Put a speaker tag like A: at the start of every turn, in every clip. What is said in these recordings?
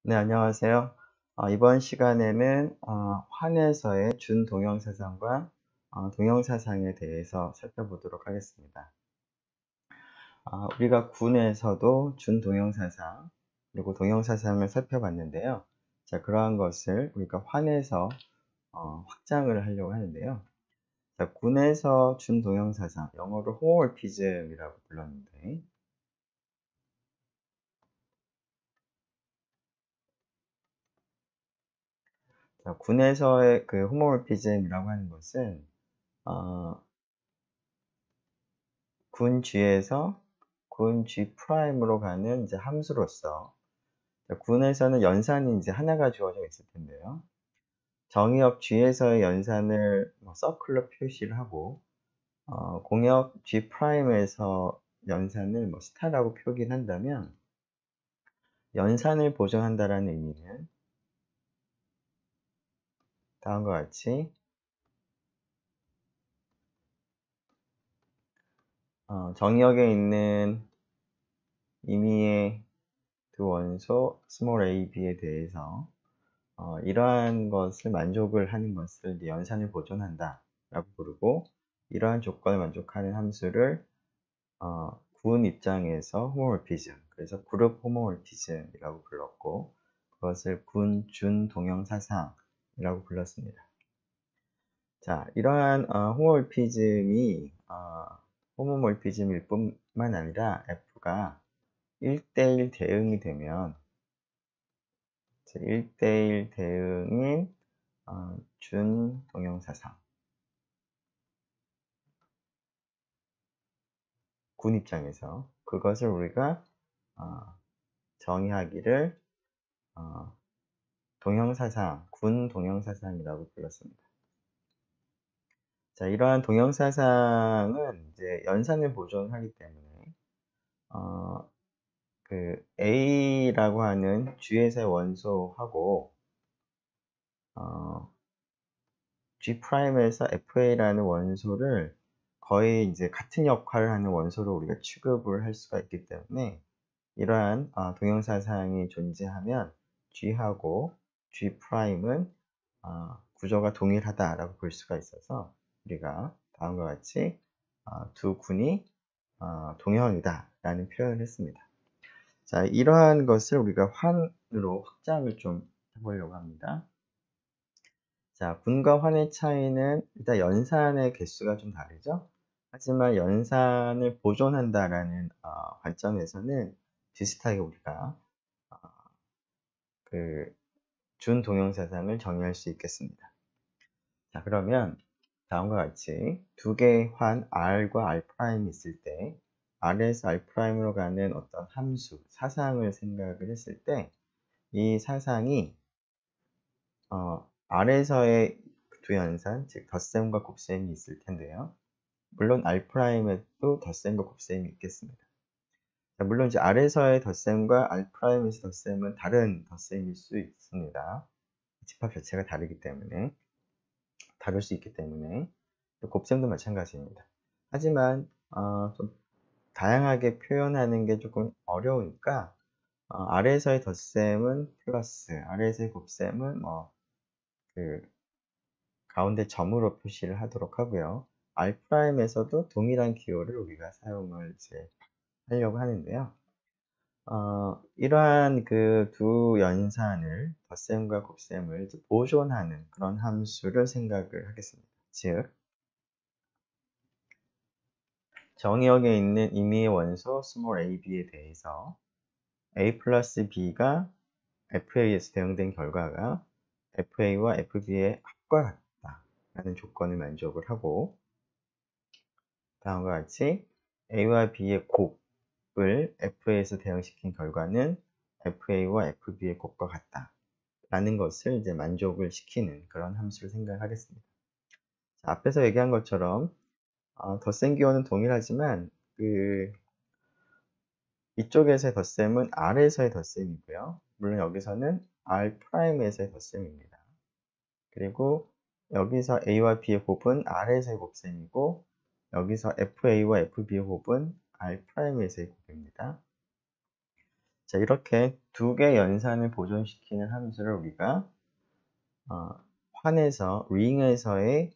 A: 네, 안녕하세요. 이번 시간에는 환에서의 준동형사상과 동형사상에 대해서 살펴보도록 하겠습니다. 우리가 군에서도 준동형사상 그리고 동형사상을 살펴봤는데요. 자, 그러한 것을 우리가 환에서 확장을 하려고 하는데요. 자, 군에서 준동형사상, 영어로 호모몰피즘이라고 불렀는데, 자, 군에서의 그 호모몰피즘이라고 하는 것은 어, 군 G에서 군 G 프라임으로 가는 이제 함수로서, 군에서는 연산이 이제 하나가 주어져 있을 텐데요. 정의역 G에서의 연산을 뭐 서클로 표시를 하고, 공역 G 프라임에서 연산을 뭐 스타라고 표기를 한다면, 연산을 보존한다라는 의미는 다음과 같이 정의역에 있는 임의의 두 원소 스몰 a, b에 대해서 이러한 것을 만족을 하는 것을 이제 연산을 보존한다 라고 부르고, 이러한 조건을 만족하는 함수를 군 입장에서 호모몰피즘, 그래서 그룹 호모몰피즘이라고 불렀고, 그것을 군 준동형사상이라고 불렀습니다. 자, 이러한 호모몰피즘일 뿐만 아니라 F가 1대1 대응이 되면, 1대1 대응인 준동형사상, 군 입장에서 그것을 우리가 어, 정의하기를 어, 동형사상, 군 동형사상이라고 불렀습니다. 자, 이러한 동형사상은 이제 연산을 보존하기 때문에 그 A라고 하는 G에서의 원소하고 G'에서 FA라는 원소를 거의 이제 같은 역할을 하는 원소로 우리가 취급을 할 수가 있기 때문에, 이러한 동형사상이 존재하면 G하고 G'은 구조가 동일하다라고 볼 수가 있어서, 우리가 다음과 같이 두 군이 동형이다 라는 표현을 했습니다. 자, 이러한 것을 우리가 환으로 확장을 좀 해보려고 합니다. 자, 군과 환의 차이는 일단 연산의 개수가 좀 다르죠. 하지만 연산을 보존한다라는 관점에서는 비슷하게 우리가 어, 그 준동형사상을 정의할 수 있겠습니다. 자, 그러면 다음과 같이 두 개의 환 R과 R'이 있을 때, R에서 R'으로 가는 어떤 함수, 사상을 생각을 했을 때, 이 사상이 R에서의 두 연산, 즉 덧셈과 곱셈이 있을 텐데요. 물론 R'에도 덧셈과 곱셈이 있겠습니다. 자, 물론 이제 R에서의 덧셈과 R'에서 덧셈은 다른 덧셈일 수 있습니다. 집합 자체가 다를 수 있기 때문에, 곱셈도 마찬가지입니다. 하지만 좀 다양하게 표현하는 게 조금 어려우니까, R에서의 덧셈은 플러스, R에서의 곱셈은 그 가운데 점으로 표시를 하도록 하고요. R'에서도 동일한 기호를 우리가 사용을 이제 하려고 하는데요. 이러한 그 두 연산을, 덧셈과 곱셈을 이제 보존하는 그런 함수를 생각을 하겠습니다. 즉, 정의역에 있는 임의의 원소 스몰 ab에 대해서 a 플러스 b가 FA에서 대응된 결과가 FA와 FB의 합과 같다라는 조건을 만족을 하고, 다음과 같이 A와 B의 곱을 F에서 대응시킨 결과는 FA와 FB의 곱과 같다 라는 것을 이제 만족을 시키는 그런 함수를 생각하겠습니다. 자, 앞에서 얘기한 것처럼 덧셈 기호는 동일하지만 이쪽에서의 덧셈은 R에서의 덧셈이고요. 물론 여기서는 R'에서의 덧셈입니다. 그리고 여기서 A와 B의 곱은 R에서의 곱셈이고, 여기서 FA와 FB의 곱은 R'에서의 곱입니다. 자, 이렇게 두 개 연산을 보존시키는 함수를 우리가 환에서, ring에서의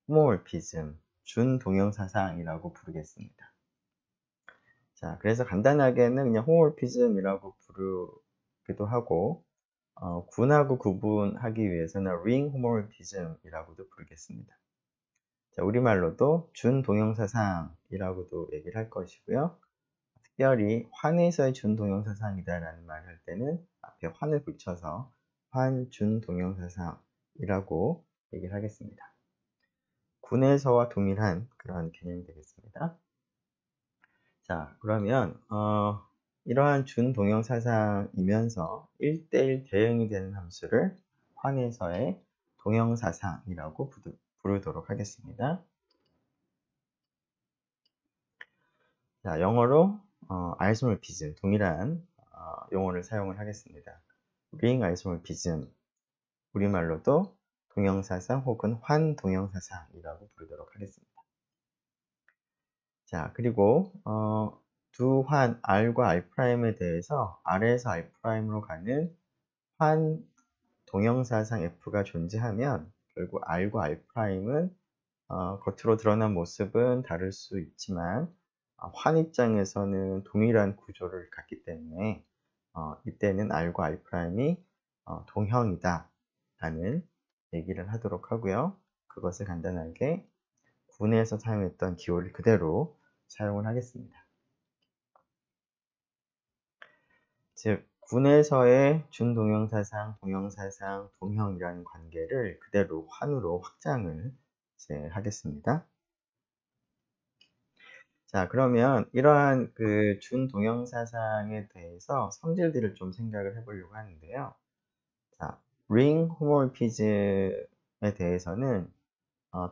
A: 호모몰피즘, 준동형사상이라고 부르겠습니다. 자, 그래서 간단하게는 그냥 호모몰피즘이라고 부르기도 하고, 군하고 구분하기 위해서는 ring 호모몰피즘이라고도 부르겠습니다. 자, 우리말로도 준동형사상이라고도 얘기를 할 것이고요. 특별히 환에서의 준동형사상이다라는 말을 할 때는 앞에 환을 붙여서 환준동형사상이라고 얘기를 하겠습니다. 군에서와 동일한 그런 개념이 되겠습니다. 자, 그러면 이러한 준동형사상이면서 1대1 대응이 되는 함수를 환에서의 동형사상이라고 부르도록 하겠습니다. 자, 영어로 아이소몰피즘, 동일한 용어를 사용을 하겠습니다. ring 아이소몰피즘, 우리말로도 동형사상 혹은 환동형사상이라고 부르도록 하겠습니다. 자, 그리고 두 환 R과 R'에 대해서 R에서 R'으로 가는 환 동형사상 F가 존재하면 결국 R과 R'은 겉으로 드러난 모습은 다를 수 있지만 환 입장에서는 동일한 구조를 갖기 때문에 이때는 R과 R'이 동형이다 라는 얘기를 하도록 하고요. 그것을 간단하게 군에서 사용했던 기호를 그대로 사용을 하겠습니다. 즉, 군에서의 준동형사상, 동형사상, 동형이라는 관계를 그대로 환으로 확장을 하겠습니다. 자, 그러면 이러한 그 준동형사상에 대해서 성질들을 좀 생각을 해보려고 하는데요. 자, ring 호모몰피즘에 대해서는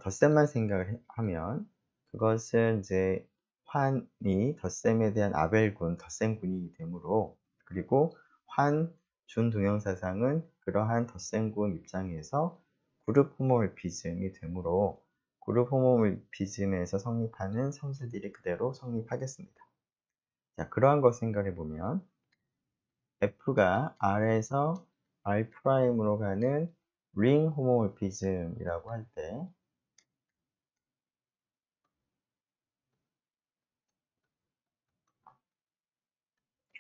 A: 덧셈만 생각을 하면 그것은 이제 환이 덧셈에 대한 아벨군, 덧셈군이기 되므로, 그리고 환 준동형사상은 그러한 덧셈군 입장에서 그룹 호모몰피즘이 되므로 그룹 호모몰피즘에서 성립하는 성질들이 그대로 성립하겠습니다. 자, 그러한 것 생각해 보면 F가 R에서 R'으로 가는 ring 호모몰피즘이라고 할 때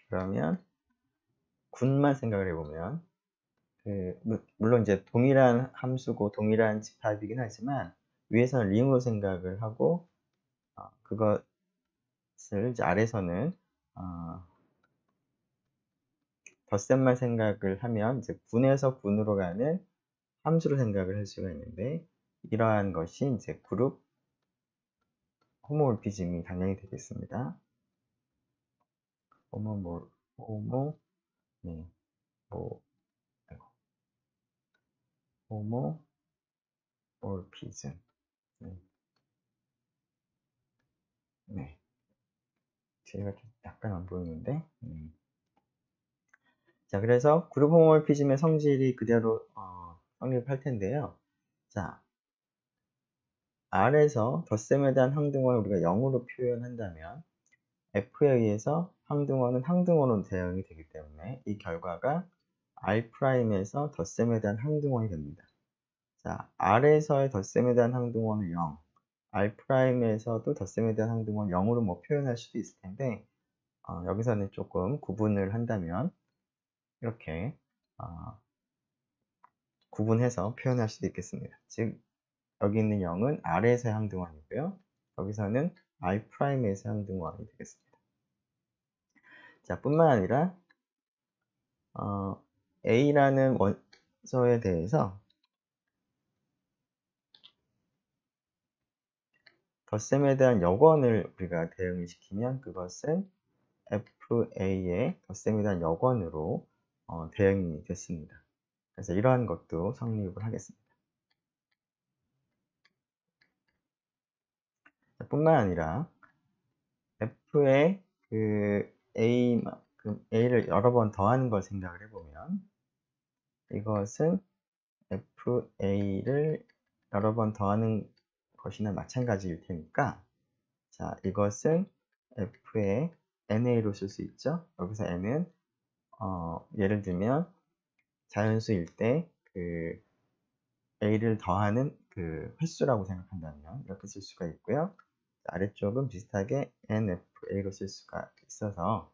A: 그러면 군만 생각을 해보면 물론 이제 동일한 함수고 동일한 집합이긴 하지만 위에서는 링으로 생각을 하고 그것을 이제 아래서는 덧셈만 생각을 하면 이제 군에서 군으로 가는 함수로 생각을 할 수가 있는데, 이러한 것이 이제 그룹 호모몰피즘이 당연히 되겠습니다. 호모몰피즘. 네. 제가 좀 약간 안 보이는데. 자, 그래서 그룹 호모몰피즘의 성질이 그대로 성립할 텐데요. 자, R에서 덧셈에 대한 항등원을 우리가 0으로 표현한다면 F에 의해서 항등원은 항등원으로 대응이 되기 때문에 이 결과가 R'에서 덧셈에 대한 항등원이 됩니다. 자, R에서의 덧셈에 대한 항등원은 0, R'에서도 덧셈에 대한 항등원 0으로 뭐 표현할 수도 있을 텐데 여기서는 조금 구분을 한다면 이렇게 구분해서 표현할 수도 있겠습니다. 즉, 여기 있는 0은 R에서의 항등원이고요. 여기서는 R'에서의 항등원이 되겠습니다. 자, 뿐만 아니라 A라는 원소에 대해서 덧셈에 대한 여건을 우리가 대응을 시키면 그것은 FA의 덧셈에 대한 여건으로 대응이 됐습니다. 그래서 이러한 것도 성립을 하겠습니다. 자, 뿐만 아니라 F의 A를 여러 번 더하는 걸 생각을 해보면 이것은 FA를 여러 번 더하는 것이나 마찬가지일 테니까, 자, 이것은 F의 NA로 쓸 수 있죠. 여기서 N은 예를 들면 자연수일 때 그 a를 더하는 그 횟수라고 생각한다면 이렇게 쓸 수가 있고요. 아래쪽은 비슷하게 nfa로 쓸 수가 있어서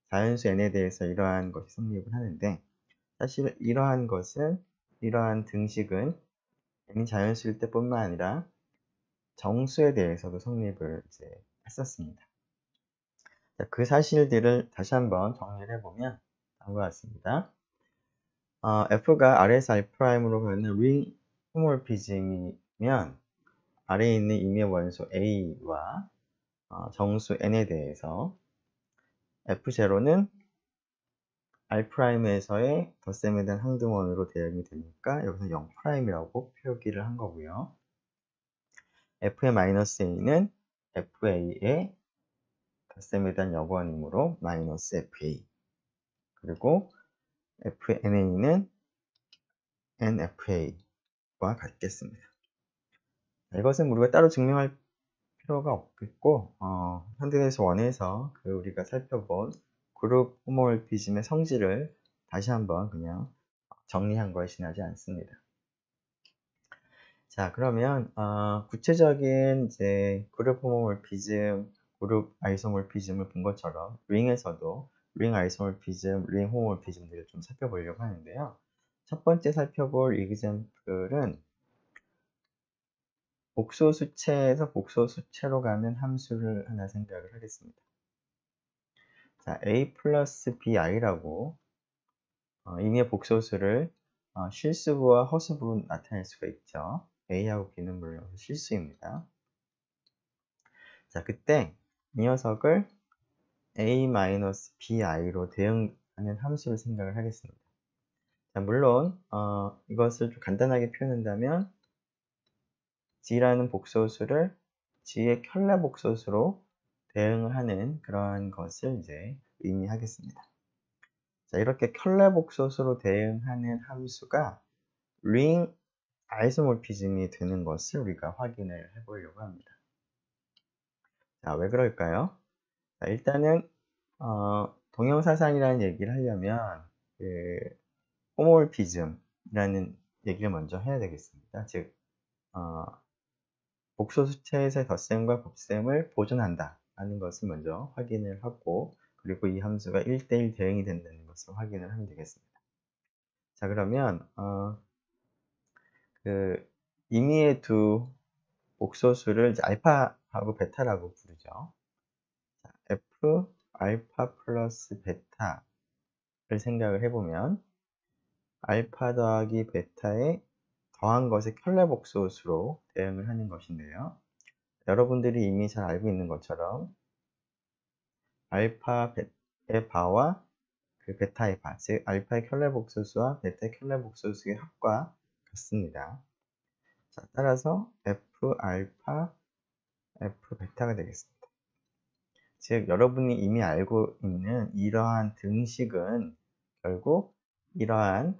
A: 자연수 n에 대해서 이러한 것이 성립을 하는데, 사실 이러한 등식은 n이 자연수일 때뿐만 아니라 정수에 대해서도 성립을 이제 했었습니다. 자, 그 사실들을 다시 한번 정리를 해보면 다음과 같습니다. f가 R에서 R'으로 가는 링 호모르피즘이면 아래에 있는 임의 원소 A와 정수 N에 대해서 F0는 R'에서의 덧셈에 대한 항등원으로 대응이 되니까 여기서 0'이라고 표기를 한 거고요. F의 마이너스 A는 FA의 덧셈에 대한 역원이므로 마이너스 FA, 그리고 F의 NA는 NFA와 같겠습니다. 이것은 우리가 따로 증명할 필요가 없겠고, 현대에서 원에서 우리가 살펴본 그룹 호모몰피즘의 성질을 다시 한번 그냥 정리한 거에 지나지 않습니다. 자, 그러면 구체적인 이제 그룹 호모몰피즘, 그룹 아이소몰피즘을 본 것처럼 링에서도 링 아이소몰피즘, 링 호모몰피즘들을 좀 살펴보려고 하는데요. 첫 번째 살펴볼 이그젬플은 복소수체에서 복소수체로 가는 함수를 하나 생각을 하겠습니다. 자, a 플러스 bi라고 임의의 복소수를 실수부와 허수부로 나타낼 수가 있죠. a하고 b는 물론 실수입니다. 자, 그때 이 녀석을 a-bi로 대응하는 함수를 생각을 하겠습니다. 자, 물론 이것을 좀 간단하게 표현한다면 g라는 복소수를 g의 켤레 복소수로 대응을 하는 그러한 것을 이제 의미하겠습니다. 자, 이렇게 켤레 복소수로 대응하는 함수가 링 아이소몰피즘이 되는 것을 우리가 확인을 해보려고 합니다. 자, 왜 그럴까요? 자, 일단은 동형사상이라는 얘기를 하려면 호모몰피즘이라는 얘기를 먼저 해야 되겠습니다. 즉 복소수체에서의 덧셈과 곱셈을 보존한다 라는 것을 먼저 확인을 하고, 그리고 이 함수가 1대1 대응이 된다는 것을 확인을 하면 되겠습니다. 자, 그러면 임의의 두 복소수를 이제 알파하고 베타라고 부르죠. 자, f 알파 플러스 베타를 생각을 해보면 알파 더하기 베타에 더한 것의 켤레 복소수로 대응을 하는 것인데요. 여러분들이 이미 잘 알고 있는 것처럼 알파의 바와 베타의 바, 즉 알파의 켤레 복소수와 베타의 켤레 복소수의 합과 같습니다. 자, 따라서 f 알파, f 베타가 되겠습니다. 즉 여러분이 이미 알고 있는 이러한 등식은 결국 이러한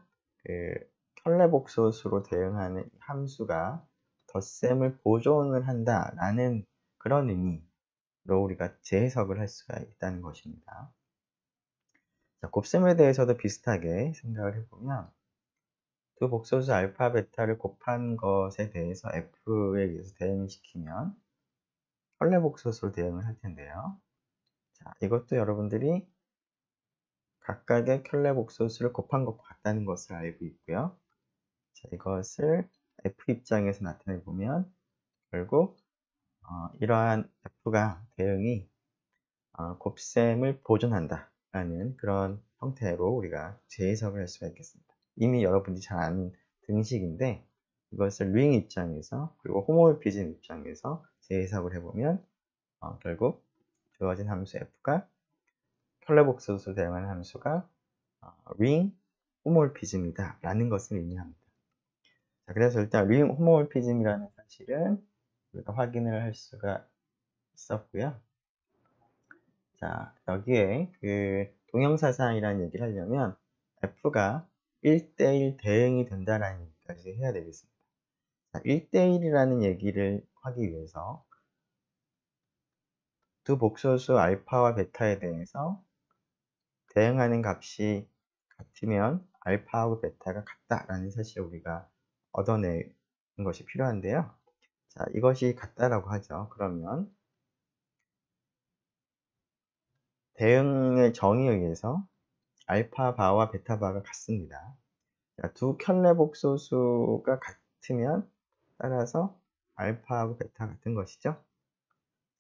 A: 켤레 복소수로 대응하는 함수가 덧셈을 보존을 한다라는 그런 의미로 우리가 재해석을 할 수가 있다는 것입니다. 자, 곱셈에 대해서도 비슷하게 생각을 해보면 두 복소수 알파, 베타를 곱한 것에 대해서 f에 의해서 대응을 시키면 켤레 복소수로 대응을 할 텐데요. 자, 이것도 여러분들이 각각의 켤레 복소수를 곱한 것과 같다는 것을 알고 있고요. 자, 이것을 f 입장에서 나타내 보면 결국 이러한 f가 대응이 곱셈을 보존한다 라는 그런 형태로 우리가 재해석을 할 수가 있겠습니다. 이미 여러분들이 잘 아는 등식인데 이것을 링 입장에서 그리고 호모몰피즘 입장에서 재해석을 해보면 결국 주어진 함수 f가 켤레 복소수로 대응하는 함수가 링 호모몰피즘이다 라는 것을 의미합니다. 자, 그래서 일단 링 호모몰피즘이라는 사실은 우리가 확인을 할 수가 있었고요. 자, 여기에 동형사상이라는 얘기를 하려면 f가 1대1 대응이 된다라는 얘기까지 해야 되겠습니다. 자, 1대1이라는 얘기를 하기 위해서 두 복소수 알파와 베타에 대해서 대응하는 값이 같으면 알파하고 베타가 같다라는 사실을 우리가 얻어내는 것이 필요한데요. 자, 이것이 같다라고 하죠. 그러면 대응의 정의에 의해서 알파 바와 베타 바가 같습니다. 자, 두 켤레 복소수가 같으면 따라서 알파하고 베타 같은 것이죠.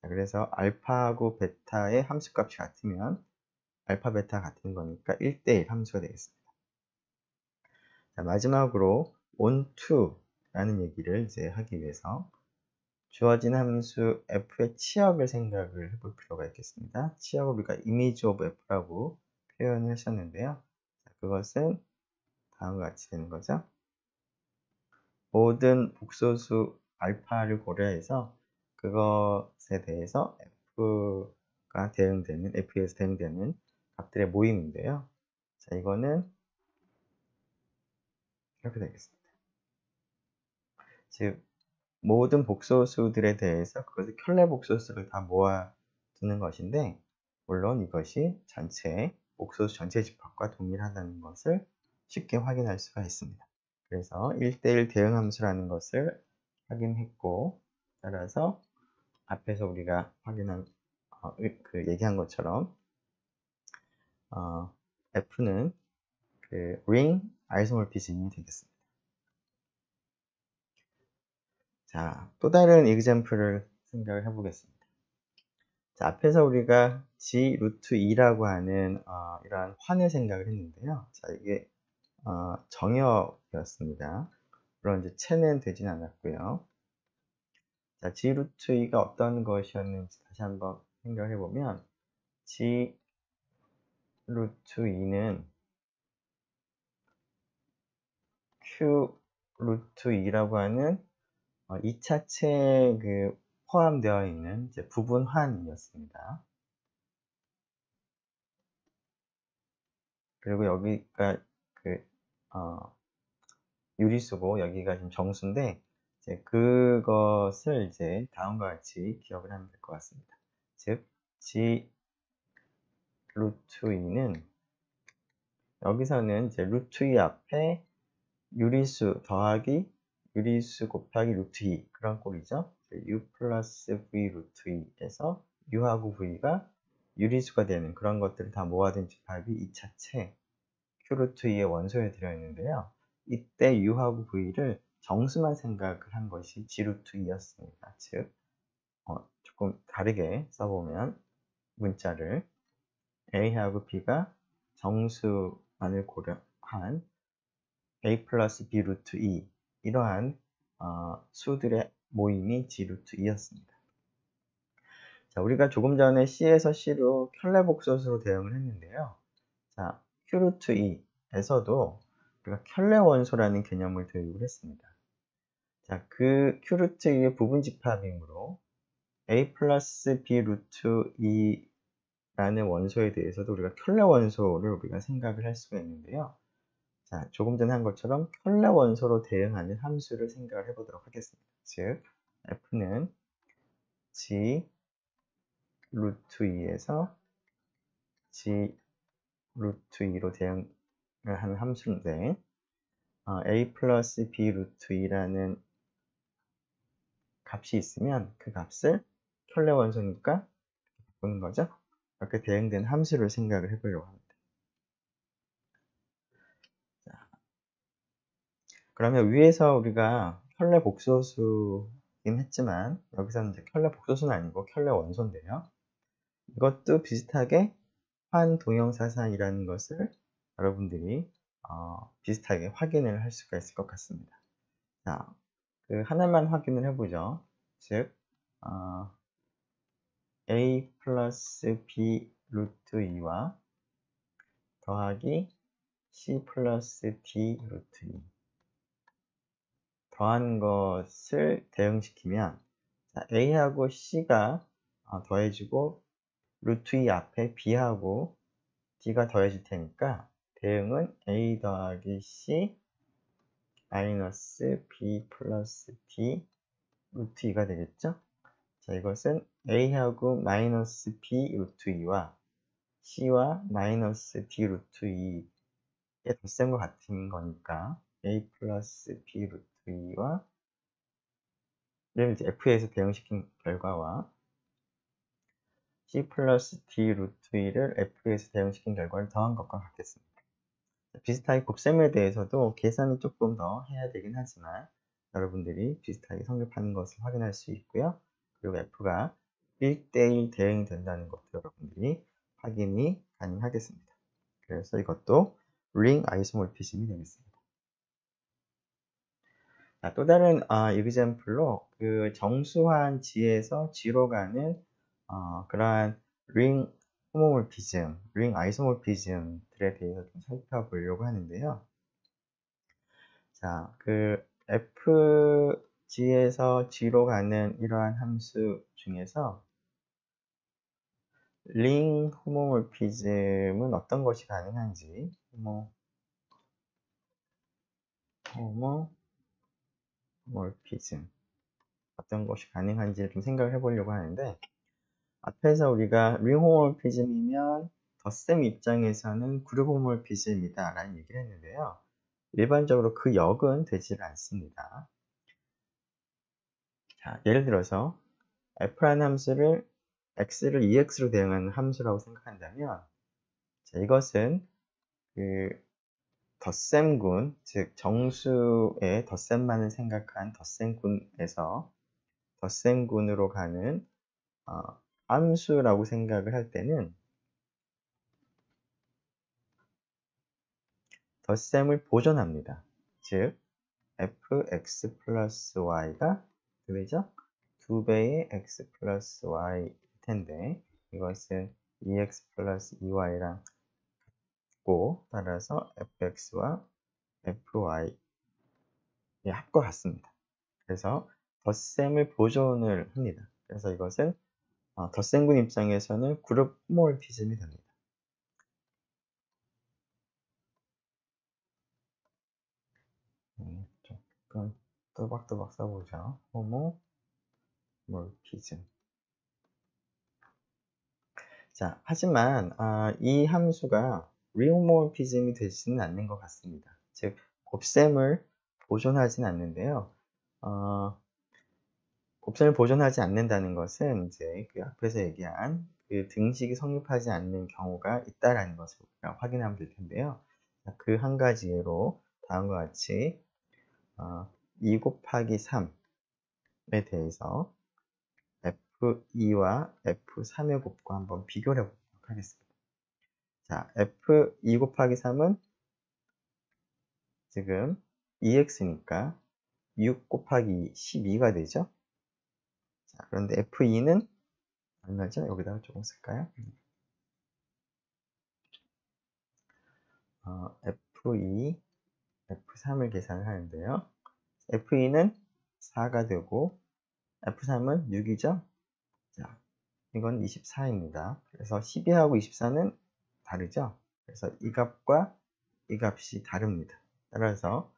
A: 자, 그래서 알파하고 베타의 함수값이 같으면 알파 베타 같은 거니까 1대1 함수가 되겠습니다. 자, 마지막으로 on2라는 얘기를 이제 하기 위해서 주어진 함수 f의 치역을 생각을 해볼 필요가 있겠습니다. 치역을 우리가 image of f라고 표현을 하셨는데요. 자, 그것은 다음과 같이 되는 거죠. 모든 복소수 알파를 고려해서 그것에 대해서 f가 대응되는, f에서 대응되는 값들의 모임인데요. 자, 이거는 이렇게 되겠습니다. 즉, 모든 복소수들에 대해서 그것을 켤레 복소수를 다 모아두는 것인데, 물론 이것이 전체, 복소수 전체 집합과 동일하다는 것을 쉽게 확인할 수가 있습니다. 그래서 1대1 대응함수라는 것을 확인했고, 따라서 앞에서 우리가 확인한, 얘기한 것처럼, F는 그 ring 아이소모피즘이 되겠습니다. 자, 또 다른 example을 생각을 해보겠습니다. 자, 앞에서 우리가 G 루트 2라고 하는 이러한 환을 생각을 했는데요. 자, 이게 정역이었습니다. 물론 이제 채는 되진 않았고요. 자, G 루트 2가 어떤 것이었는지 다시 한번 생각해 보면 G 루트 2는 Q 루트 2라고 하는 2차체에 포함되어 있는 이제 부분환이었습니다. 그리고 여기가 유리수고 여기가 지금 정수인데 이제 그것을 이제 다음과 같이 기억을 하면 될 것 같습니다. 즉, G 루트 2는 여기서는 이제 루트 2 앞에 유리수 더하기 유리수 곱하기 루트 2 그런 꼴이죠. U 플러스 V 루트 2에서 U하고 V가 유리수가 되는 그런 것들을 다 모아둔 집합이 2차체 Q 루트 2의 원소에 들어있는데요. 이때 U하고 V를 정수만 생각을 한 것이 G 루트 2였습니다. 즉, 조금 다르게 써보면 문자를 A하고 B가 정수만을 고려한 A 플러스 B 루트 2 이러한 수들의 모임이 G 루트 2였습니다. 자, 우리가 조금 전에 C에서 C로 켤레 복소수로 대응을 했는데요. 자, Q 루트 2에서도 우리가 켤레 원소라는 개념을 도입을 했습니다. 자, 그 Q 루트 2의 부분 집합이므로 A 플러스 B 루트 2라는 원소에 대해서도 우리가 켤레 원소를 우리가 생각을 할 수가 있는데요. 자, 조금 전에 한 것처럼 켤레 원소로 대응하는 함수를 생각을 해보도록 하겠습니다. 즉, F는 G 루트 2에서 G 루트 2로 대응을 하는 함수인데 A 플러스 B 루트 2라는 값이 있으면 그 값을 켤레 원소니까 보는 거죠. 이렇게 대응된 함수를 생각을 해보려고 합니다. 자, 그러면 위에서 우리가 켤레 복소수긴 했지만 여기서는 이제 켤레 복소수는 아니고 켤레 원소인데요. 이것도 비슷하게 환동형사상이라는 것을 여러분들이 비슷하게 확인을 할 수가 있을 것 같습니다. 자, 하나만 확인을 해보죠. 즉, A 플러스 B 루트 2와 더하기 C 플러스 D 루트 2 더한 것을 대응시키면 자, A하고 C가 더해지고 루트 2 앞에 B하고 D가 더해질 테니까 대응은 A 더하기 C 마이너스 B 플러스 D 루트 2가 되겠죠? 자, 이것은 A하고 마이너스 B 루트 2와 c와 마이너스 d 루트 2의 덧셈과 같은 거니까 a 플러스 b 루트 2와 를 이제 f에서 대응시킨 결과와 c 플러스 d 루트 2를 f에서 대응시킨 결과를 더한 것과 같겠습니다. 비슷하게 곱셈에 대해서도 계산이 조금 더 해야 되긴 하지만 여러분들이 비슷하게 성립하는 것을 확인할 수 있고요. 그리고 f가 1대1 대응된다는 것도 여러분들이 확인이 가능하겠습니다. 그래서 이것도 링 아이소모피즘이 되겠습니다. 자, 또 다른 example로 그 정수한 G에서 G로 가는 그러한 링 호모몰피즘, 링 아이소몰피즘들에 대해서 좀 살펴보려고 하는데요. 자, 그 FG에서 G로 가는 이러한 함수 중에서 링 호모몰피즘은 어떤 것이 가능한지, 호모몰피즘 어떤 것이 가능한지를 좀 생각을 해보려고 하는데, 앞에서 우리가 링 호모몰피즘이면 덧셈 입장에서는 그룹 호모몰피즘이다 라는 얘기를 했는데요. 일반적으로 그 역은 되지를 않습니다. 자, 예를 들어서 f라는 함수를 x를 2x로 대응하는 함수라고 생각한다면, 자, 이것은 그 덧셈군, 즉 정수의 덧셈만을 생각한 덧셈군에서 덧셈군으로 가는 함수라고 생각을 할 때는 덧셈을 보존합니다. 즉 fx 플러스 y가 그죠? 2배의 x 플러스 y일 텐데 이것은 2x 플러스 2y랑 같고 따라서 fx와 fy의 합과 같습니다. 그래서 덧셈을 보존을 합니다. 그래서 이것은 덧셈군 입장에서는 그룹 호모몰피즘이 됩니다. 조금 또박또박 써보죠. 호모몰피즘. 자, 하지만 이 함수가 리호모피즘이 되지는 않는 것 같습니다. 즉, 곱셈을 보존하진 않는데요. 곱셈을 보존하지 않는다는 것은 이제 그 앞에서 얘기한 그 등식이 성립하지 않는 경우가 있다라는 것을 확인하면 될 텐데요. 그 한 가지 예로 다음과 같이 2 곱하기 3에 대해서 F2와 F3의 곱과 한번 비교를 해보도록 하겠습니다. 자, F2 곱하기 3은 지금 2x니까 6 곱하기 12가 되죠. 자, 그런데 F2는 얼마죠? 여기다가 조금 쓸까요? F2, F3을 계산을 하는데요. F2는 4가 되고 F3은 6이죠. 자, 이건 24입니다. 그래서 12하고 24는 다르죠. 그래서 이 값과 이 값이 다릅니다. 따라서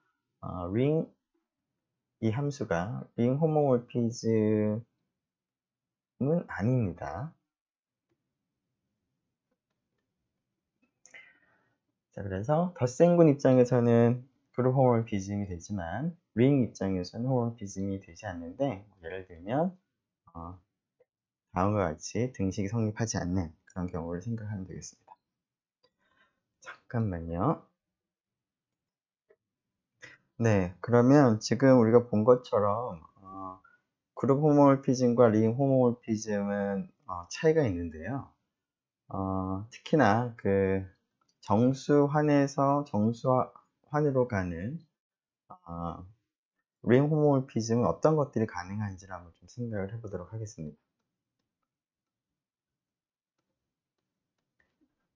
A: 이 함수가 링 호모몰피즘은 아닙니다. 자, 그래서 덧셈군 입장에서는 그룹 호모몰피즘이 되지만 링 입장에서는 호모몰피즘이 되지 않는데, 예를 들면 다음과 같이 등식이 성립하지 않는 그런 경우를 생각하면 되겠습니다. 잠깐만요. 네, 그러면 지금 우리가 본 것처럼 그룹 호모몰피즘과 링 호모몰피즘은 차이가 있는데요. 특히나 그 정수환에서 정수환으로 가는 링 호모몰피즘은 어떤 것들이 가능한지를 한번 좀 생각을 해보도록 하겠습니다.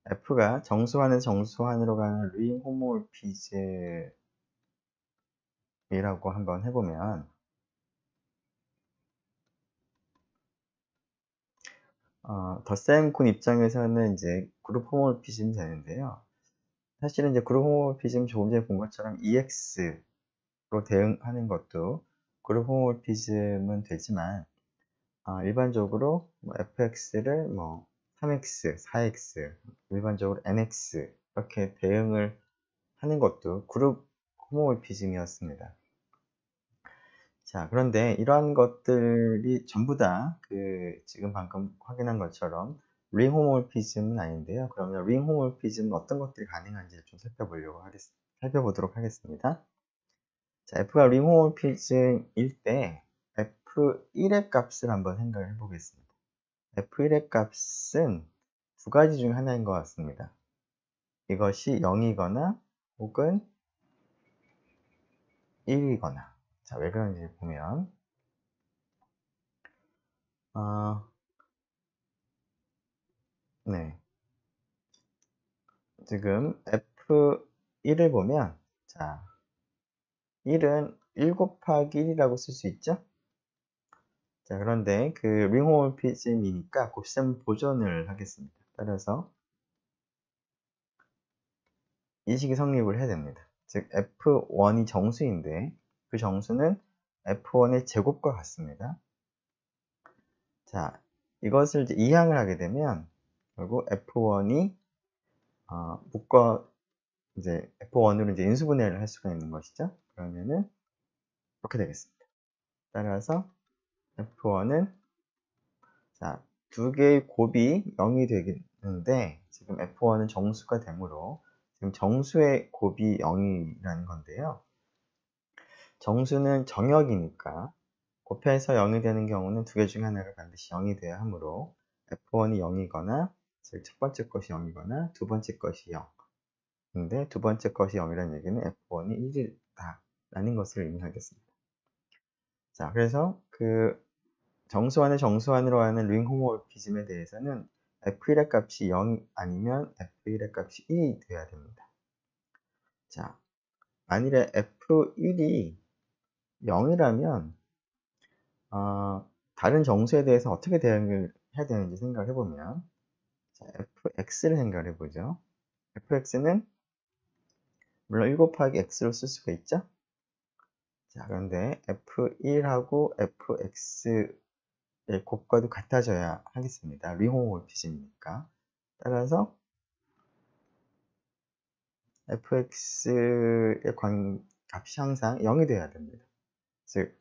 A: F가 정수환에서 정수환으로 가는 링 호모몰피즘이라고 한번 해보면 덧셈군 입장에서는 이제 그룹 호모몰피즘이 되는데요. 사실은 이제 그룹 호모몰피즘 조금 전에 본 것처럼 EX로 대응하는 것도 그룹 호모몰피즘은 되지만 일반적으로 fx를 3x, 4x, 일반적으로 nx 이렇게 대응을 하는 것도 그룹 호모몰피즘이었습니다. 자, 그런데 이러한 것들이 전부 다 지금 방금 확인한 것처럼 링 호모몰피즘은 아닌데요. 그러면 링 호모몰피즘은 어떤 것들이 가능한지 좀 살펴보도록 하겠습니다. 자, F가 링 호모몰피즘일 때 F1의 값을 한번 생각을 해보겠습니다. F1의 값은 두 가지 중 하나인 것 같습니다. 이것이 0이거나 혹은 1이거나. 자, 왜 그런지 보면 네, 지금 F1을 보면 자, 1은 1 곱하기 1이라고 쓸 수 있죠? 자, 그런데 링 호모몰피즘이니까 곱셈 보존을 하겠습니다. 따라서 이 식이 성립을 해야 됩니다. 즉 F1이 정수인데 그 정수는 F1의 제곱과 같습니다. 자, 이것을 이제 이항을 하게 되면 결국 F1이 이제 F1으로 이제 인수분해를 할 수가 있는 것이죠. 그러면은 이렇게 되겠습니다. 따라서 F1은 자, 두 개의 곱이 0이 되겠는데 지금 F1은 정수가 되므로 지금 정수의 곱이 0이라는 건데요. 정수는 정역이니까 곱해서 0이 되는 경우는 두 개 중 하나가 반드시 0이 돼야 하므로 F1이 0이거나 즉 첫 번째 것이 0이거나 두 번째 것이 0. 근데 두 번째 것이 0이라는 얘기는 F1이 1이다 라는 것을 의미하겠습니다. 자, 그래서 정수환의 정수환으로 하는 링 호모몰피즘에 대해서는 F1의 값이 0 아니면 F1의 값이 1이 돼야 됩니다. 자, 만일에 F1이 0이라면 다른 정수에 대해서 어떻게 대응을 해야 되는지 생각을 해보면 자, fx를 생각을 해보죠. fx는 물론 1 곱하기 x로 쓸 수가 있죠. 자, 그런데 f1하고 fx의 곱과도 같아져야 하겠습니다. 링호모몰피즘이니까. 따라서 fx의 값이 항상 0이 돼야 됩니다. 즉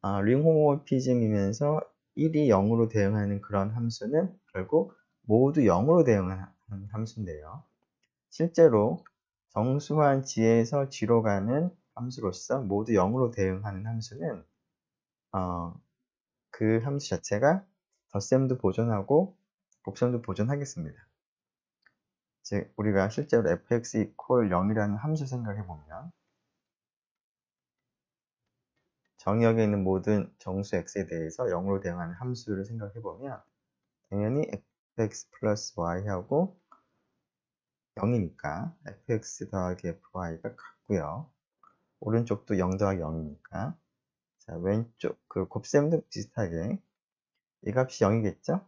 A: 링호모몰피즘이면서 1이 0으로 대응하는 그런 함수는 결국 모두 0으로 대응하는 함수인데요. 실제로 정수환 G에서 G로 가는 함수로서 모두 0으로 대응하는 함수는 그 함수 자체가 덧셈도 보존하고 곱셈도 보존하겠습니다. 즉 우리가 실제로 fx equal 0이라는 함수 생각해 보면 정역에 있는 모든 정수 x에 대해서 0으로 대응하는 함수를 생각해 보면 당연히 fx 플러스 y하고 0이니까 fx 더하기 fy가 같고요. 오른쪽도 0 더하기 0이니까 자, 왼쪽 곱셈도 비슷하게 이 값이 0이겠죠?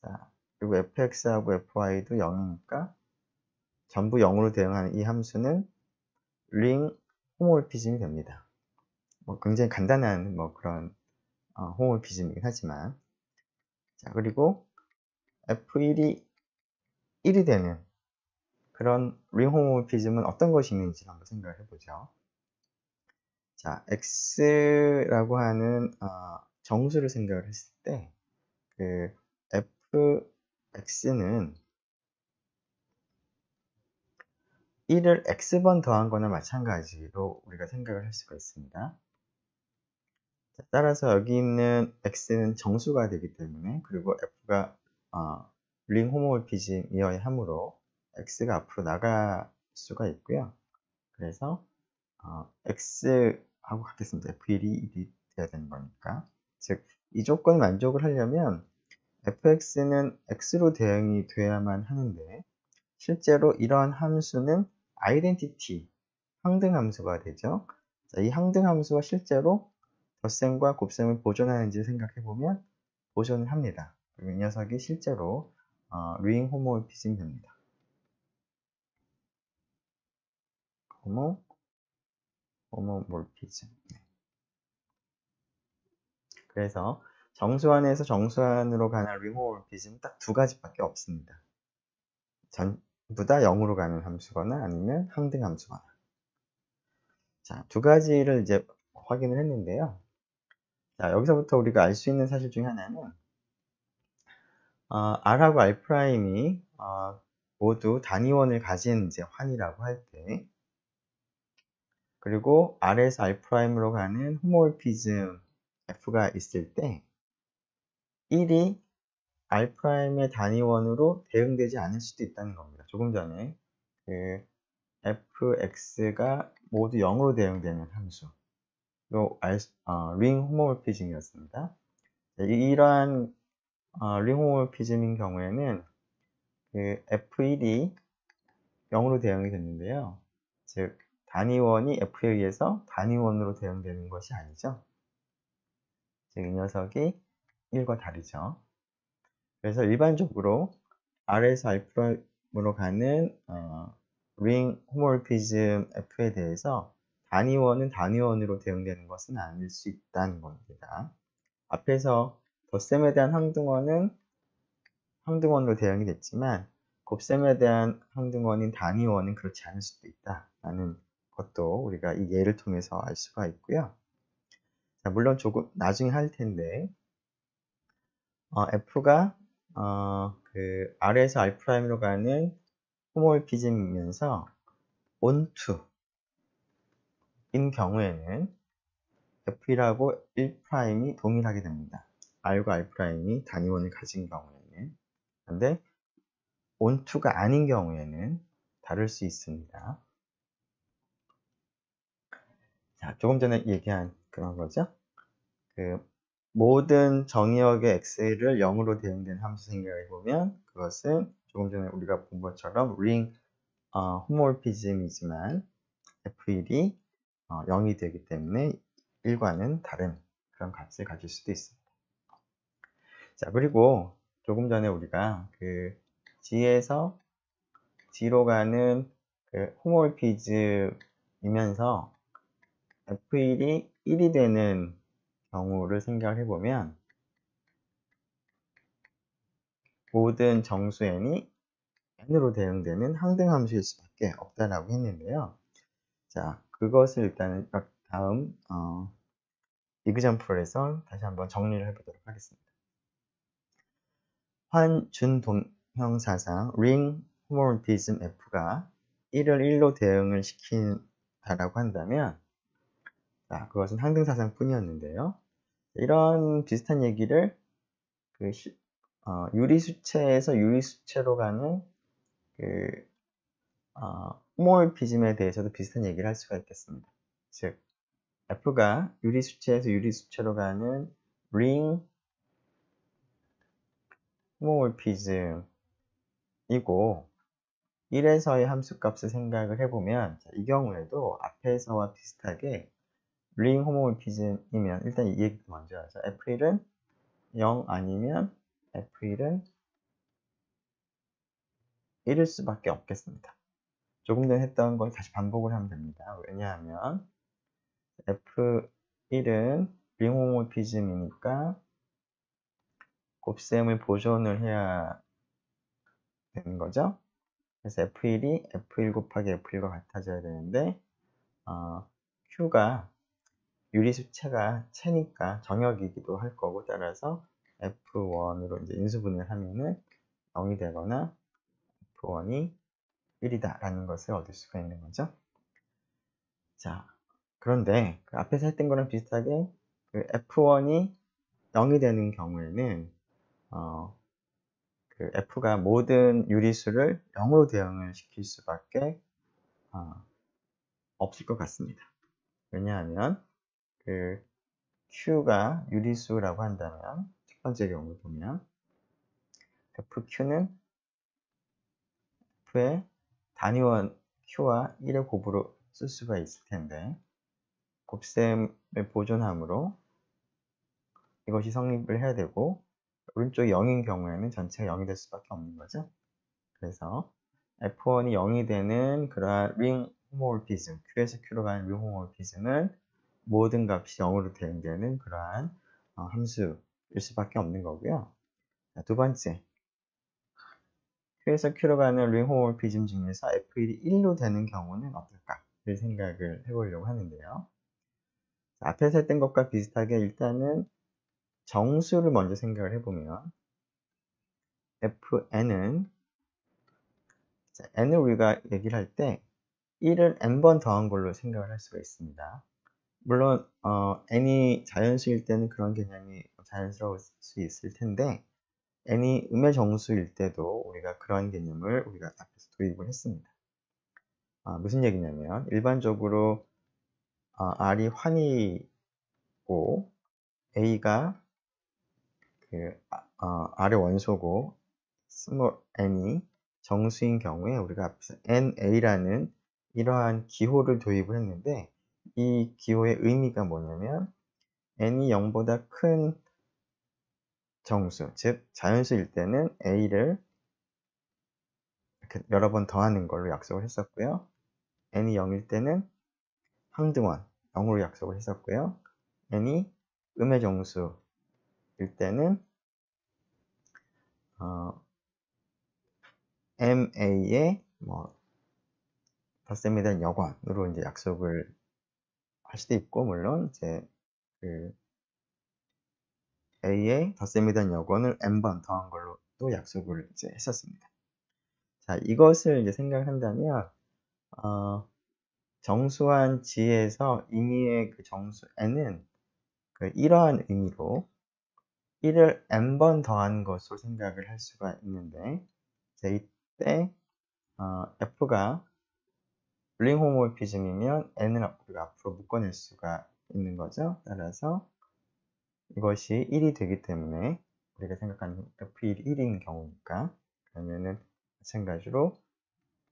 A: 자, 그리고 fx하고 fy도 0이니까 전부 0으로 대응하는 이 함수는 링 호모몰피즘이 됩니다. 굉장히 간단한 그런 호모몰피즘이긴 하지만 자, 그리고 f1이 1이 되는 그런 링 호모몰피즘은 어떤 것이 있는지 한번 생각을 해보죠. 자, x라고 하는 정수를 생각을 했을 때 fx는 1을 x번 더한 거나 마찬가지로 우리가 생각을 할 수가 있습니다. 자, 따라서 여기 있는 x는 정수가 되기 때문에 그리고 f가 링 호모몰피즘이어야 하므로 x가 앞으로 나갈 수가 있고요. 그래서 x하고 같겠습니다. f1이 1이 돼야 되는 거니까. 즉, 이 조건 만족을 하려면 fx는 x로 대응이 돼야만 하는데 실제로 이러한 함수는 아이덴티티, 항등 함수가 되죠. 자, 이 항등 함수가 실제로 덧셈과 곱셈을 보존하는지 생각해보면 보존을 합니다. 그리고 이 녀석이 실제로 링 호모몰피즘이 됩니다. 호모몰피즘. 그래서 정수환에서 정수환으로 가는 링 호모모피즘은 딱 두 가지밖에 없습니다. 전부 다 0으로 가는 함수거나 아니면 항등 함수거나. 자, 두 가지를 이제 확인을 했는데요. 자, 여기서부터 우리가 알 수 있는 사실 중에 하나는 R하고 R'이 모두 단위원을 가진 이제 환이라고 할 때, 그리고 R에서 R'으로 가는 호모모피즘 F가 있을 때 1이 R'의 단위원으로 대응되지 않을 수도 있다는 겁니다. 조금 전에 그 fx가 모두 0으로 대응되는 함수, 링 호모모피즘이었습니다. 이러한 링 호모모피즘인 경우에는 그 f1이 0으로 대응이 됐는데요. 즉 단위원이 f에 의해서 단위원으로 대응되는 것이 아니죠. 즉 이 녀석이 1과 다르죠. 그래서 일반적으로 R에서 R'으로 가는 링 호모모피즘 F에 대해서 단위원은 단위원으로 대응되는 것은 아닐 수 있다는 겁니다. 앞에서 덧셈에 대한 항등원은 항등원으로 대응이 됐지만 곱셈에 대한 항등원인 단위원은 그렇지 않을 수도 있다라는 것도 우리가 이 예를 통해서 알 수가 있고요. 자, 물론 조금 나중에 할 텐데 F가 그 R에서 R'으로 가는 호모모피즘이면서 온투인 경우에는 F1하고 1'이 동일하게 됩니다. R과 R'이 단위원을 가진 경우에는. 근데 온투가 아닌 경우에는 다를 수 있습니다. 자, 조금 전에 얘기한 그런 거죠. 그 모든 정의역의 x를 0으로 대응된 함수 생각해 보면 그것은 조금 전에 우리가 본 것처럼 링 호모모피즘이지만 f1이 0이 되기 때문에 1과는 다른 그런 값을 가질 수도 있습니다. 자, 그리고 조금 전에 우리가 그 G에서 G로 가는 그 호모모피즘이면서 f1이 1이 되는 경우를 생각해 보면 모든 정수 n이 n으로 대응되는 항등함수일 수밖에 없다라고 했는데요. 자, 그것을 일단은 다음 이그점플에서 다시 한번 정리를 해보도록 하겠습니다. 환준동형사상 링 호모모피즘 F가 1을 1로 대응을 시킨다라고 한다면, 자, 그것은 항등사상 뿐이었는데요. 이런 비슷한 얘기를 그 유리수체에서 유리수체로 가는 그 호모모피즘에 대해서도 비슷한 얘기를 할 수가 있겠습니다. 즉 F가 유리수체에서 유리수체로 가는 링 호모모피즘이고 1에서의 함수값을 생각을 해보면, 자, 이 경우에도 앞에서와 비슷하게 링 호모모피즘이면 일단 이 얘기부터 먼저 하죠. F1은 0 아니면 F1은 1일 수밖에 없겠습니다. 조금 전에 했던 걸 다시 반복을 하면 됩니다. 왜냐하면 F1은 링 호모모피즘이니까 곱셈을 보존을 해야 되는 거죠. 그래서 F1이 F1 곱하기 F1과 같아져야 되는데 Q가 유리수체가 체니까 정역이기도 할 거고, 따라서 F1으로 이제 인수분해를 하면은 0이 되거나 F1이 1이다 라는 것을 얻을 수가 있는 거죠. 자, 그런데 그 앞에서 했던 거랑 비슷하게 그 F1이 0이 되는 경우에는 그 F가 모든 유리수를 0으로 대응을 시킬 수밖에 없을 것 같습니다. 왜냐하면 그 Q가 유리수라고 한다면 첫 번째 경우 보면 FQ는 F의 단위원 Q와 1의 곱으로 쓸 수가 있을 텐데, 곱셈을 보존함으로 이것이 성립을 해야 되고, 오른쪽이 0인 경우에는 전체가 0이 될 수밖에 없는 거죠. 그래서 F1이 0이 되는 그러한 링 호모모피즘, Q에서 Q로 가는 링 호모모피즘은 모든 값이 0으로 대응되는 그러한 함수일 수밖에 없는 거고요. 자, 두 번째, Q에서 Q로 가는 링 호모모피즘 중에서 F1이 1로 되는 경우는 어떨까를 생각을 해보려고 하는데요. 자, 앞에서 했던 것과 비슷하게 일단은 정수를 먼저 생각을 해보면 Fn은 n을 우리가 얘기를 할 때 1을 n번 더한 걸로 생각을 할 수가 있습니다. 물론 n이 자연수일 때는 그런 개념이 자연스러울 수 있을 텐데 n이 음의 정수일 때도 우리가 그런 개념을 우리가 앞에서 도입을 했습니다. 무슨 얘기냐면 일반적으로 r이 환이고 a가 r의 원소고 스몰 n이 정수인 경우에 우리가 앞에서 na라는 이러한 기호를 도입을 했는데 이 기호의 의미가 뭐냐면 n이 0보다 큰 정수, 즉 자연수일 때는 a를 이렇게 여러 번 더하는 걸로 약속을 했었고요. n이 0일 때는 항등원 0으로 약속을 했었고요. n이 음의 정수일 때는 ma의 덧셈에 대한 여건으로 이제 약속을 할 수도 있고, 물론 이제 그 a의 덧셈에 대한 여건을 n번 더한 걸로 또 약속을 이제 했었습니다. 자, 이것을 이제 생각을 한다면 정수한 G에서 임의의 그 정수 n은 이러한 의미로 1을 n번 더한 것으로 생각을 할 수가 있는데, 자, 이때 F가 링 호모모피즘이면 n을 우리가 앞으로 묶어낼 수가 있는 거죠. 따라서 이것이 1이 되기 때문에 우리가 생각하는 F1이 1인 경우니까 그러면은 마찬가지로